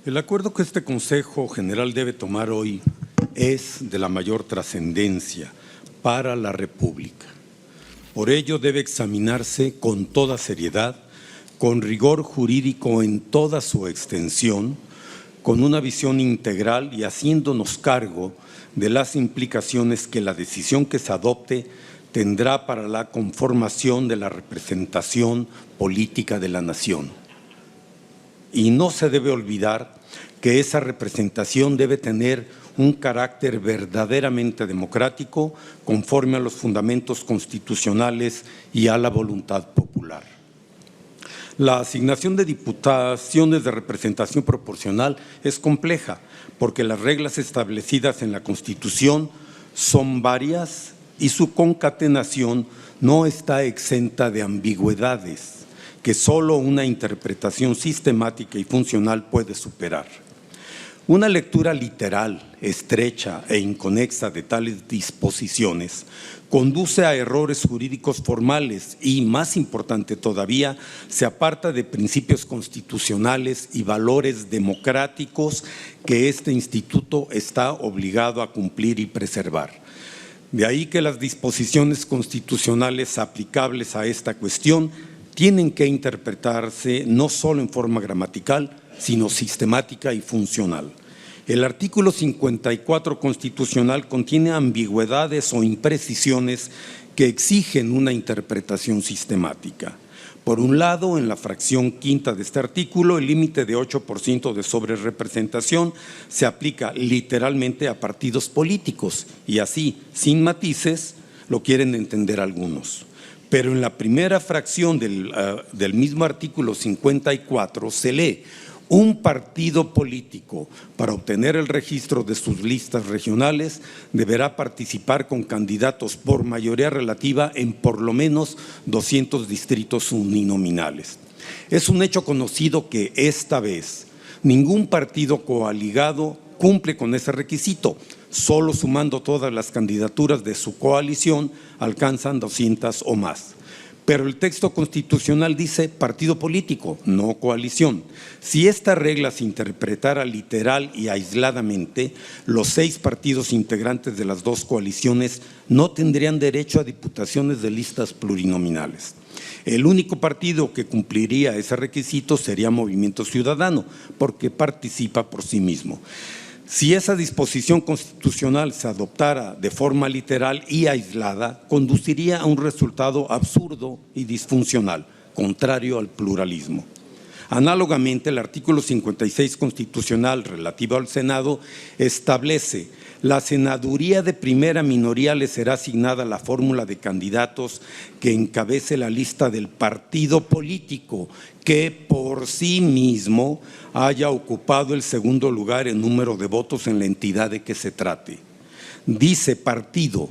El acuerdo que este Consejo General debe tomar hoy es de la mayor trascendencia para la República. Por ello debe examinarse con toda seriedad, con rigor jurídico en toda su extensión, con una visión integral y haciéndonos cargo de las implicaciones que la decisión que se adopte tendrá para la conformación de la representación política de la nación. Y no se debe olvidar que esa representación debe tener un carácter verdaderamente democrático conforme a los fundamentos constitucionales y a la voluntad popular. La asignación de diputaciones de representación proporcional es compleja porque las reglas establecidas en la Constitución son varias y su concatenación no está exenta de ambigüedades que solo una interpretación sistemática y funcional puede superar. Una lectura literal, estrecha e inconexa de tales disposiciones conduce a errores jurídicos formales y, más importante todavía, se aparta de principios constitucionales y valores democráticos que este instituto está obligado a cumplir y preservar. De ahí que las disposiciones constitucionales aplicables a esta cuestión tienen que interpretarse no solo en forma gramatical, sino sistemática y funcional. El artículo 54 constitucional contiene ambigüedades o imprecisiones que exigen una interpretación sistemática. Por un lado, en la fracción quinta de este artículo, el límite de 8% de sobrerepresentación se aplica literalmente a partidos políticos y así, sin matices, lo quieren entender algunos. Pero en la primera fracción del mismo artículo 54 se lee: un partido político, para obtener el registro de sus listas regionales, deberá participar con candidatos por mayoría relativa en por lo menos 200 distritos uninominales. Es un hecho conocido que esta vez ningún partido coaligado cumple con ese requisito. Solo sumando todas las candidaturas de su coalición alcanzan 200 o más. Pero el texto constitucional dice partido político, no coalición. Si esta regla se interpretara literal y aisladamente, los 6 partidos integrantes de las 2 coaliciones no tendrían derecho a diputaciones de listas plurinominales. El único partido que cumpliría ese requisito sería Movimiento Ciudadano, porque participa por sí mismo. Si esa disposición constitucional se adoptara de forma literal y aislada, conduciría a un resultado absurdo y disfuncional, contrario al pluralismo. Análogamente, el artículo 56 constitucional relativo al Senado establece: la senaduría de primera minoría le será asignada la fórmula de candidatos que encabece la lista del partido político que por sí mismo haya ocupado el segundo lugar en número de votos en la entidad de que se trate. Dice partido,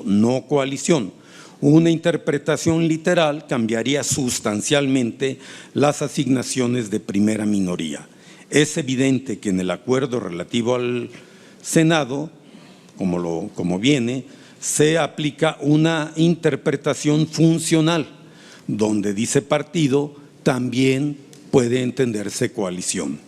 no coalición. Una interpretación literal cambiaría sustancialmente las asignaciones de primera minoría. Es evidente que en el acuerdo relativo al Senado, como viene, se aplica una interpretación funcional, donde dice partido, también puede entenderse coalición.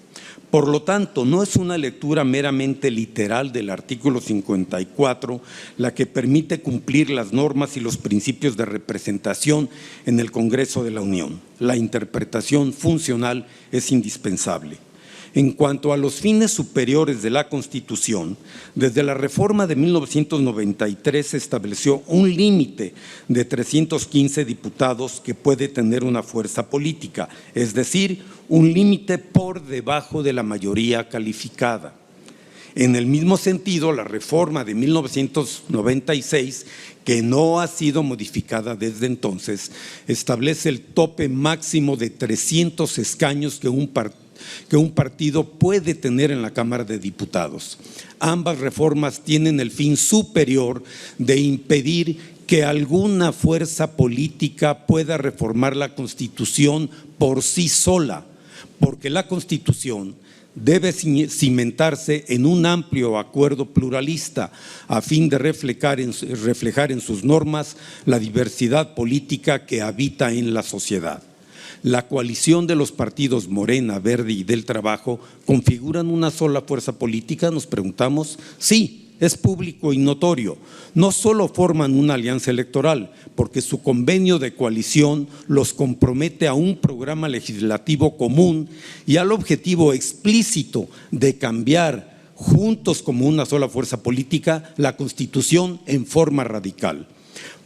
Por lo tanto, no es una lectura meramente literal del artículo 54 la que permite cumplir las normas y los principios de representación en el Congreso de la Unión. La interpretación funcional es indispensable. En cuanto a los fines superiores de la Constitución, desde la reforma de 1993 se estableció un límite de 315 diputados que puede tener una fuerza política, es decir, un límite por debajo de la mayoría calificada. En el mismo sentido, la reforma de 1996, que no ha sido modificada desde entonces, establece el tope máximo de 300 escaños que un partido puede tener en la Cámara de Diputados. Ambas reformas tienen el fin superior de impedir que alguna fuerza política pueda reformar la Constitución por sí sola, porque la Constitución debe cimentarse en un amplio acuerdo pluralista a fin de reflejar en sus normas la diversidad política que habita en la sociedad. La coalición de los partidos Morena, Verde y del Trabajo configuran una sola fuerza política, nos preguntamos. Sí, es público y notorio. No solo forman una alianza electoral, porque su convenio de coalición los compromete a un programa legislativo común y al objetivo explícito de cambiar juntos como una sola fuerza política la Constitución en forma radical.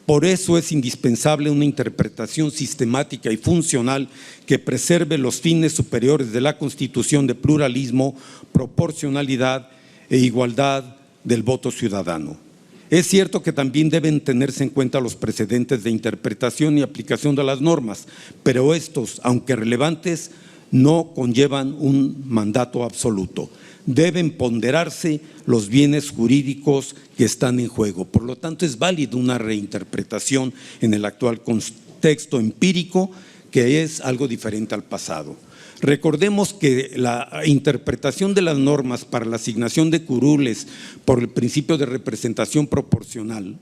Por eso es indispensable una interpretación sistemática y funcional que preserve los fines superiores de la Constitución de pluralismo, proporcionalidad e igualdad del voto ciudadano. Es cierto que también deben tenerse en cuenta los precedentes de interpretación y aplicación de las normas, pero estos, aunque relevantes, no conllevan un mandato absoluto. Deben ponderarse los bienes jurídicos que están en juego. Por lo tanto, es válida una reinterpretación en el actual contexto empírico, que es algo diferente al pasado. Recordemos que la interpretación de las normas para la asignación de curules por el principio de representación proporcional,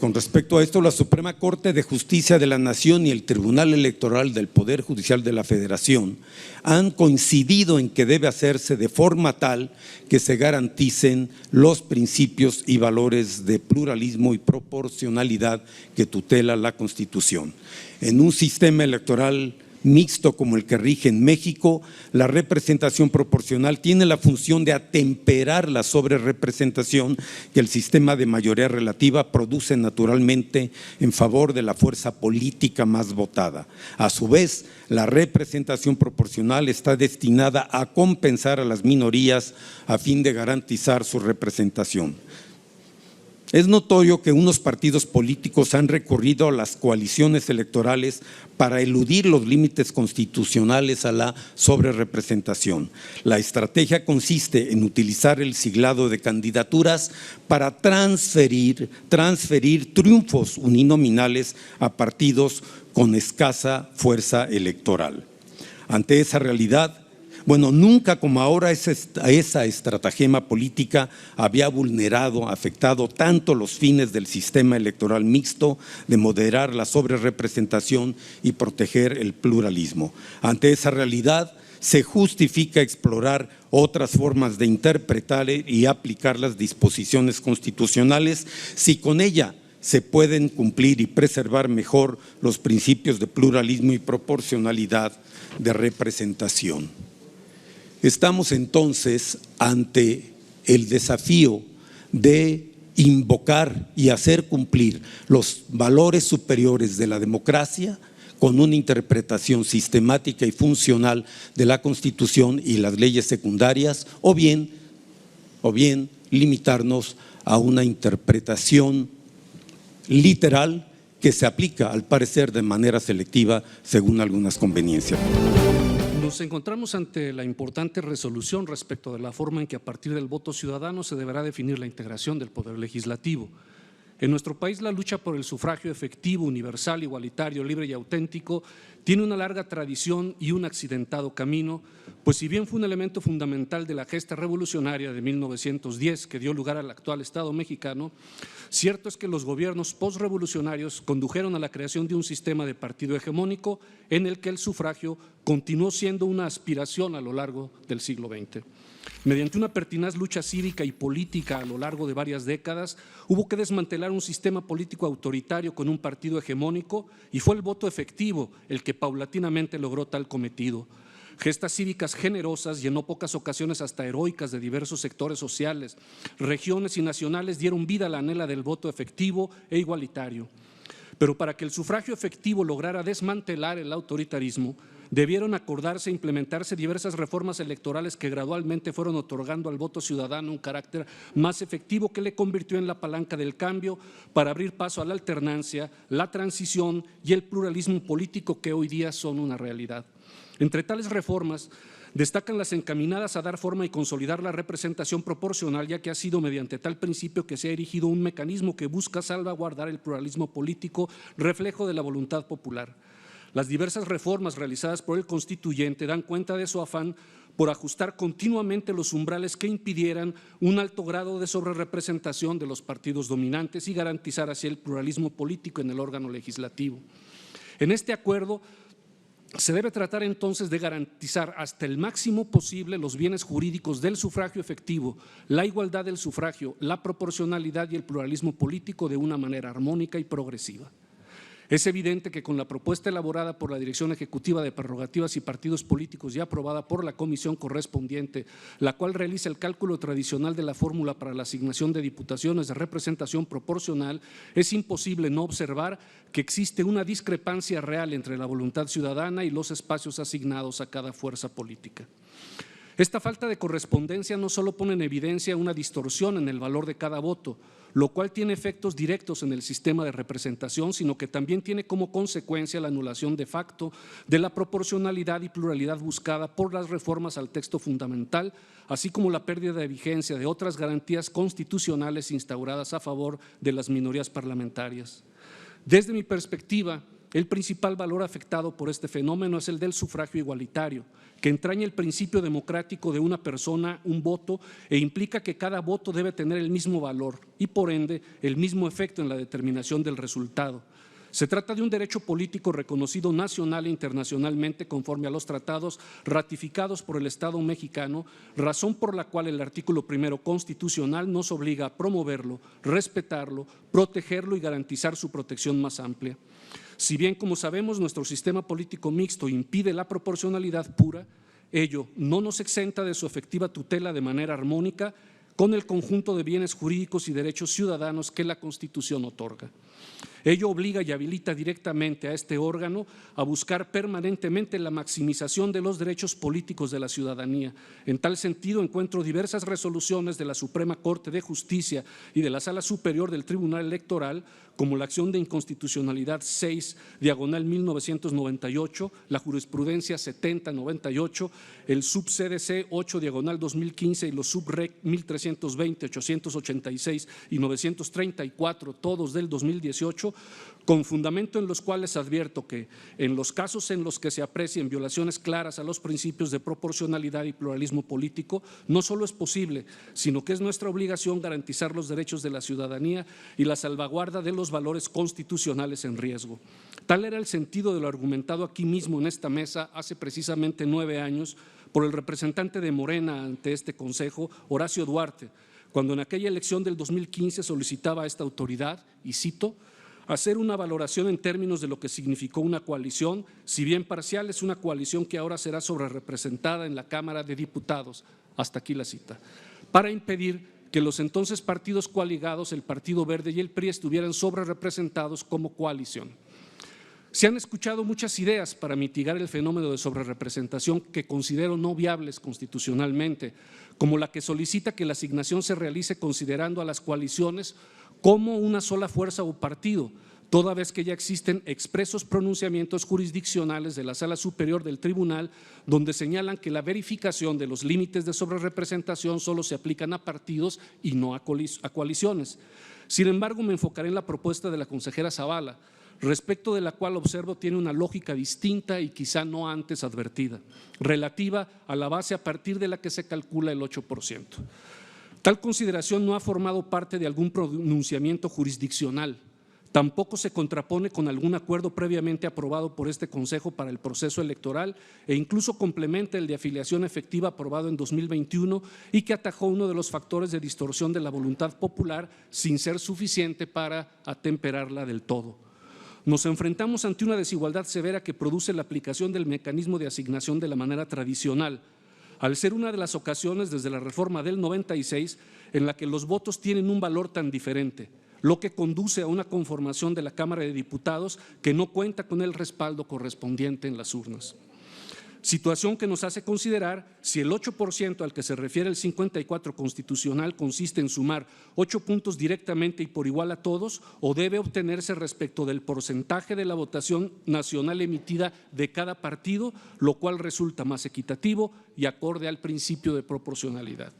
con respecto a esto, la Suprema Corte de Justicia de la Nación y el Tribunal Electoral del Poder Judicial de la Federación han coincidido en que debe hacerse de forma tal que se garanticen los principios y valores de pluralismo y proporcionalidad que tutela la Constitución. En un sistema electoral mixto como el que rige en México, la representación proporcional tiene la función de atemperar la sobrerepresentación que el sistema de mayoría relativa produce naturalmente en favor de la fuerza política más votada. A su vez, la representación proporcional está destinada a compensar a las minorías a fin de garantizar su representación. Es notorio que unos partidos políticos han recurrido a las coaliciones electorales para eludir los límites constitucionales a la sobrerepresentación. La estrategia consiste en utilizar el siglado de candidaturas para transferir triunfos uninominales a partidos con escasa fuerza electoral. Ante esa realidad, nunca como ahora esa estratagema política había afectado tanto los fines del sistema electoral mixto de moderar la sobrerepresentación y proteger el pluralismo. Ante esa realidad se justifica explorar otras formas de interpretar y aplicar las disposiciones constitucionales si con ella se pueden cumplir y preservar mejor los principios de pluralismo y proporcionalidad de representación. Estamos entonces ante el desafío de invocar y hacer cumplir los valores superiores de la democracia con una interpretación sistemática y funcional de la Constitución y las leyes secundarias, o bien limitarnos a una interpretación literal que se aplica, al parecer, de manera selectiva según algunas conveniencias. Nos encontramos ante la importante resolución respecto de la forma en que a partir del voto ciudadano se deberá definir la integración del Poder Legislativo. En nuestro país la lucha por el sufragio efectivo, universal, igualitario, libre y auténtico tiene una larga tradición y un accidentado camino, pues si bien fue un elemento fundamental de la gesta revolucionaria de 1910 que dio lugar al actual Estado mexicano, cierto es que los gobiernos postrevolucionarios condujeron a la creación de un sistema de partido hegemónico en el que el sufragio continuó siendo una aspiración a lo largo del siglo XX. Mediante una pertinaz lucha cívica y política a lo largo de varias décadas, hubo que desmantelar un sistema político autoritario con un partido hegemónico y fue el voto efectivo el que paulatinamente logró tal cometido. Gestas cívicas generosas y en no pocas ocasiones hasta heroicas de diversos sectores sociales, regiones y nacionales dieron vida a la anhela del voto efectivo e igualitario. Pero para que el sufragio efectivo lograra desmantelar el autoritarismo, debieron acordarse e implementarse diversas reformas electorales que gradualmente fueron otorgando al voto ciudadano un carácter más efectivo que le convirtió en la palanca del cambio para abrir paso a la alternancia, la transición y el pluralismo político que hoy día son una realidad. Entre tales reformas destacan las encaminadas a dar forma y consolidar la representación proporcional, ya que ha sido mediante tal principio que se ha erigido un mecanismo que busca salvaguardar el pluralismo político, reflejo de la voluntad popular. Las diversas reformas realizadas por el constituyente dan cuenta de su afán por ajustar continuamente los umbrales que impidieran un alto grado de sobrerepresentación de los partidos dominantes y garantizar así el pluralismo político en el órgano legislativo. En este acuerdo se debe tratar entonces de garantizar hasta el máximo posible los bienes jurídicos del sufragio efectivo, la igualdad del sufragio, la proporcionalidad y el pluralismo político de una manera armónica y progresiva. Es evidente que con la propuesta elaborada por la Dirección Ejecutiva de Prerrogativas y Partidos Políticos y aprobada por la comisión correspondiente, la cual realiza el cálculo tradicional de la fórmula para la asignación de diputaciones de representación proporcional, es imposible no observar que existe una discrepancia real entre la voluntad ciudadana y los espacios asignados a cada fuerza política. Esta falta de correspondencia no solo pone en evidencia una distorsión en el valor de cada voto, lo cual tiene efectos directos en el sistema de representación, sino que también tiene como consecuencia la anulación de facto de la proporcionalidad y pluralidad buscada por las reformas al texto fundamental, así como la pérdida de vigencia de otras garantías constitucionales instauradas a favor de las minorías parlamentarias. Desde mi perspectiva, el principal valor afectado por este fenómeno es el del sufragio igualitario, que entraña el principio democrático de una persona, un voto, e implica que cada voto debe tener el mismo valor y, por ende, el mismo efecto en la determinación del resultado. Se trata de un derecho político reconocido nacional e internacionalmente conforme a los tratados ratificados por el Estado mexicano, razón por la cual el artículo 1 constitucional nos obliga a promoverlo, respetarlo, protegerlo y garantizar su protección más amplia. Si bien, como sabemos, nuestro sistema político mixto impide la proporcionalidad pura, ello no nos exenta de su efectiva tutela de manera armónica con el conjunto de bienes jurídicos y derechos ciudadanos que la Constitución otorga. Ello obliga y habilita directamente a este órgano a buscar permanentemente la maximización de los derechos políticos de la ciudadanía. En tal sentido, encuentro diversas resoluciones de la Suprema Corte de Justicia y de la Sala Superior del Tribunal Electoral, como la acción de inconstitucionalidad 6/1998, la jurisprudencia 7098, el sub-CDC 8/2015 y los sub-REC 1320, 886 y 934, todos del 2018, con fundamento en los cuales advierto que en los casos en los que se aprecien violaciones claras a los principios de proporcionalidad y pluralismo político, no solo es posible, sino que es nuestra obligación garantizar los derechos de la ciudadanía y la salvaguarda de los valores constitucionales en riesgo. Tal era el sentido de lo argumentado aquí mismo en esta mesa hace precisamente 9 años por el representante de Morena ante este Consejo, Horacio Duarte, cuando en aquella elección del 2015 solicitaba a esta autoridad, y cito, hacer una valoración en términos de lo que significó una coalición, si bien parcial, es una coalición que ahora será sobrerepresentada en la Cámara de Diputados, hasta aquí la cita, para impedir que los entonces partidos coaligados, el Partido Verde y el PRI, estuvieran sobrerepresentados como coalición. Se han escuchado muchas ideas para mitigar el fenómeno de sobrerepresentación que considero no viables constitucionalmente, como la que solicita que la asignación se realice considerando a las coaliciones como una sola fuerza o partido, toda vez que ya existen expresos pronunciamientos jurisdiccionales de la Sala Superior del Tribunal donde señalan que la verificación de los límites de sobrerepresentación solo se aplican a partidos y no a coaliciones. Sin embargo, me enfocaré en la propuesta de la consejera Zavala, respecto de la cual observo tiene una lógica distinta y quizá no antes advertida, relativa a la base a partir de la que se calcula el 8%. Tal consideración no ha formado parte de algún pronunciamiento jurisdiccional, tampoco se contrapone con algún acuerdo previamente aprobado por este Consejo para el proceso electoral e incluso complementa el de afiliación efectiva aprobado en 2021 y que atajó uno de los factores de distorsión de la voluntad popular sin ser suficiente para atemperarla del todo. Nos enfrentamos ante una desigualdad severa que produce la aplicación del mecanismo de asignación de la manera tradicional, al ser una de las ocasiones desde la reforma del 96 en la que los votos tienen un valor tan diferente, lo que conduce a una conformación de la Cámara de Diputados que no cuenta con el respaldo correspondiente en las urnas. Situación que nos hace considerar si el 8% al que se refiere el 54 constitucional consiste en sumar 8 puntos directamente y por igual a todos o debe obtenerse respecto del porcentaje de la votación nacional emitida de cada partido, lo cual resulta más equitativo y acorde al principio de proporcionalidad.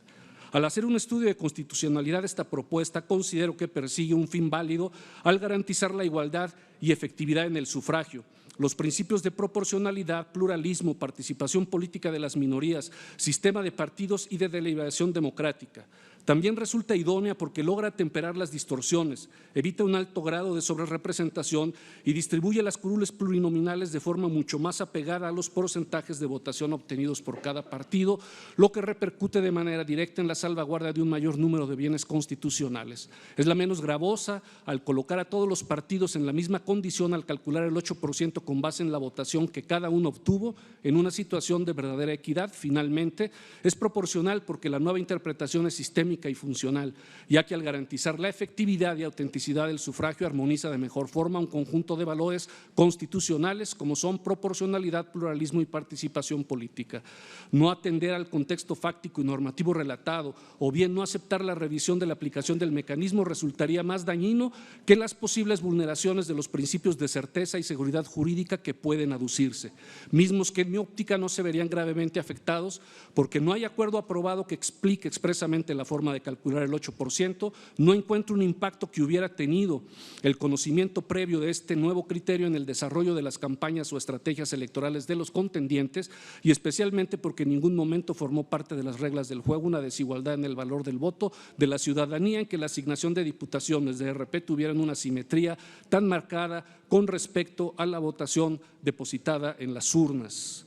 Al hacer un estudio de constitucionalidad, esta propuesta considero que persigue un fin válido al garantizar la igualdad y efectividad en el sufragio, los principios de proporcionalidad, pluralismo, participación política de las minorías, sistema de partidos y de deliberación democrática. También resulta idónea porque logra temperar las distorsiones, evita un alto grado de sobrerepresentación y distribuye las curules plurinominales de forma mucho más apegada a los porcentajes de votación obtenidos por cada partido, lo que repercute de manera directa en la salvaguardia de un mayor número de bienes constitucionales. Es la menos gravosa al colocar a todos los partidos en la misma condición al calcular el 8% con base en la votación que cada uno obtuvo en una situación de verdadera equidad. Finalmente, es proporcional porque la nueva interpretación es sistémica y funcional, ya que al garantizar la efectividad y autenticidad del sufragio armoniza de mejor forma un conjunto de valores constitucionales como son proporcionalidad, pluralismo y participación política. No atender al contexto fáctico y normativo relatado o bien no aceptar la revisión de la aplicación del mecanismo resultaría más dañino que las posibles vulneraciones de los principios de certeza y seguridad jurídica que pueden aducirse, mismos que en mi óptica no se verían gravemente afectados porque no hay acuerdo aprobado que explique expresamente la forma de calcular el 8%, no encuentro un impacto que hubiera tenido el conocimiento previo de este nuevo criterio en el desarrollo de las campañas o estrategias electorales de los contendientes y especialmente porque en ningún momento formó parte de las reglas del juego una desigualdad en el valor del voto de la ciudadanía en que la asignación de diputaciones de RP tuvieran una simetría tan marcada con respecto a la votación depositada en las urnas.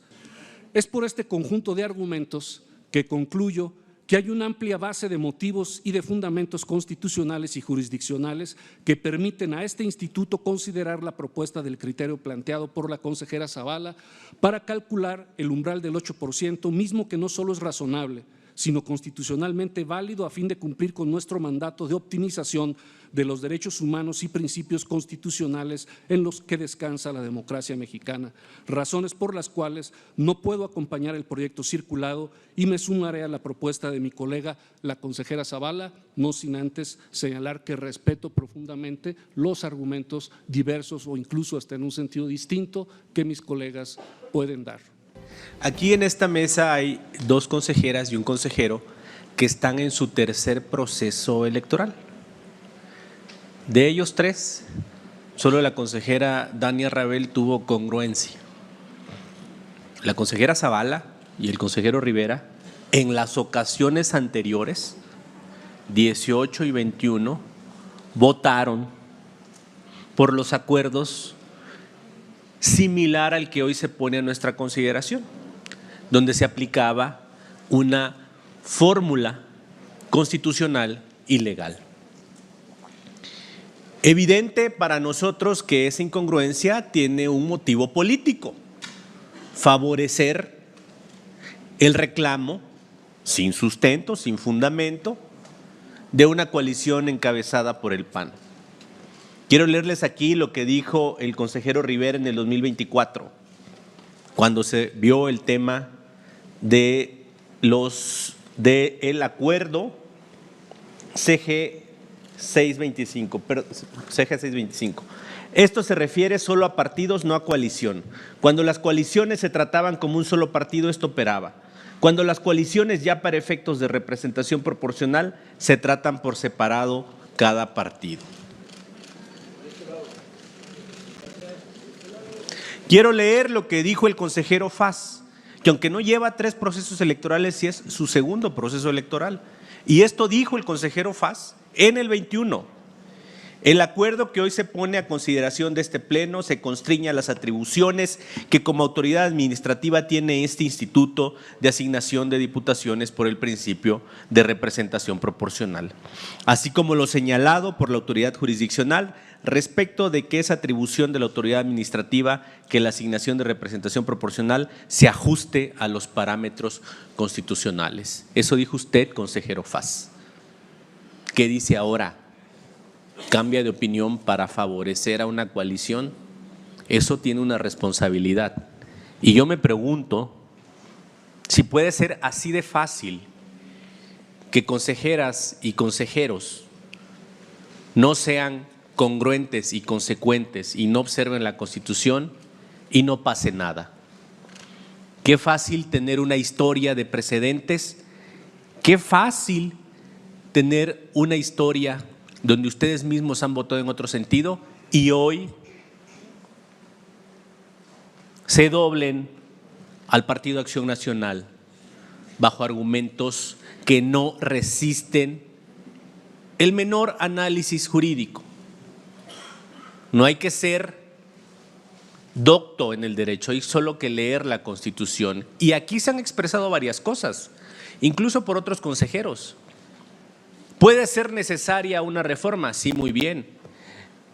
Es por este conjunto de argumentos que concluyo que hay una amplia base de motivos y de fundamentos constitucionales y jurisdiccionales que permiten a este instituto considerar la propuesta del criterio planteado por la consejera Zavala para calcular el umbral del 8%, mismo que no solo es razonable, sino constitucionalmente válido a fin de cumplir con nuestro mandato de optimización de los derechos humanos y principios constitucionales en los que descansa la democracia mexicana, razones por las cuales no puedo acompañar el proyecto circulado y me sumaré a la propuesta de mi colega, la consejera Zavala, no sin antes señalar que respeto profundamente los argumentos diversos o incluso hasta en un sentido distinto que mis colegas pueden dar. Aquí en esta mesa hay 2 consejeras y un consejero que están en su tercer proceso electoral. De ellos 3, solo la consejera Dania Rabel tuvo congruencia. La consejera Zavala y el consejero Rivera, en las ocasiones anteriores, 18 y 21, votaron por los acuerdos similar al que hoy se pone a nuestra consideración, donde se aplicaba una fórmula constitucional y legal. Evidente para nosotros que esa incongruencia tiene un motivo político: favorecer el reclamo sin sustento, sin fundamento, de una coalición encabezada por el PAN. Quiero leerles aquí lo que dijo el consejero Rivera en el 2024, cuando se vio el tema de el acuerdo CG 625. Esto se refiere solo a partidos, no a coalición. Cuando las coaliciones se trataban como un solo partido, esto operaba. Cuando las coaliciones ya para efectos de representación proporcional se tratan por separado cada partido. Quiero leer lo que dijo el consejero Faz, que aunque no lleva 3 procesos electorales, sí es su segundo proceso electoral. Y esto dijo el consejero Faz en el 21. El acuerdo que hoy se pone a consideración de este pleno se constriñe a las atribuciones que como autoridad administrativa tiene este instituto de asignación de diputaciones por el principio de representación proporcional, así como lo señalado por la autoridad jurisdiccional respecto de que es atribución de la autoridad administrativa que la asignación de representación proporcional se ajuste a los parámetros constitucionales. Eso dijo usted, consejero Faz. ¿Qué dice ahora? ¿Cambia de opinión para favorecer a una coalición? Eso tiene una responsabilidad. Y yo me pregunto si puede ser así de fácil que consejeras y consejeros no sean congruentes y consecuentes y no observen la Constitución y no pase nada. Qué fácil tener una historia de precedentes, qué fácil tener una historia donde ustedes mismos han votado en otro sentido y hoy se doblen al Partido Acción Nacional bajo argumentos que no resisten el menor análisis jurídico. No hay que ser docto en el derecho, hay solo que leer la Constitución. Y aquí se han expresado varias cosas, incluso por otros consejeros. ¿Puede ser necesaria una reforma? Sí, muy bien.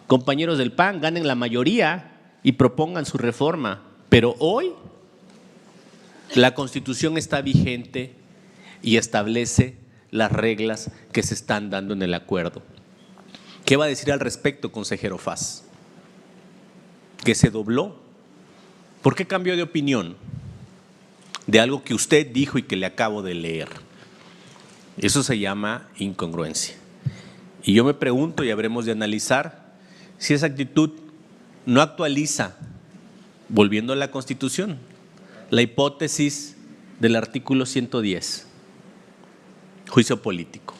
Compañeros del PAN, ganen la mayoría y propongan su reforma. Pero hoy la Constitución está vigente y establece las reglas que se están dando en el acuerdo. ¿Qué va a decir al respecto, consejero Faz? ¿Que se dobló? ¿Por qué cambió de opinión de algo que usted dijo y que le acabo de leer? Eso se llama incongruencia. Y yo me pregunto, y habremos de analizar, si esa actitud no actualiza, volviendo a la Constitución, la hipótesis del artículo 110, juicio político.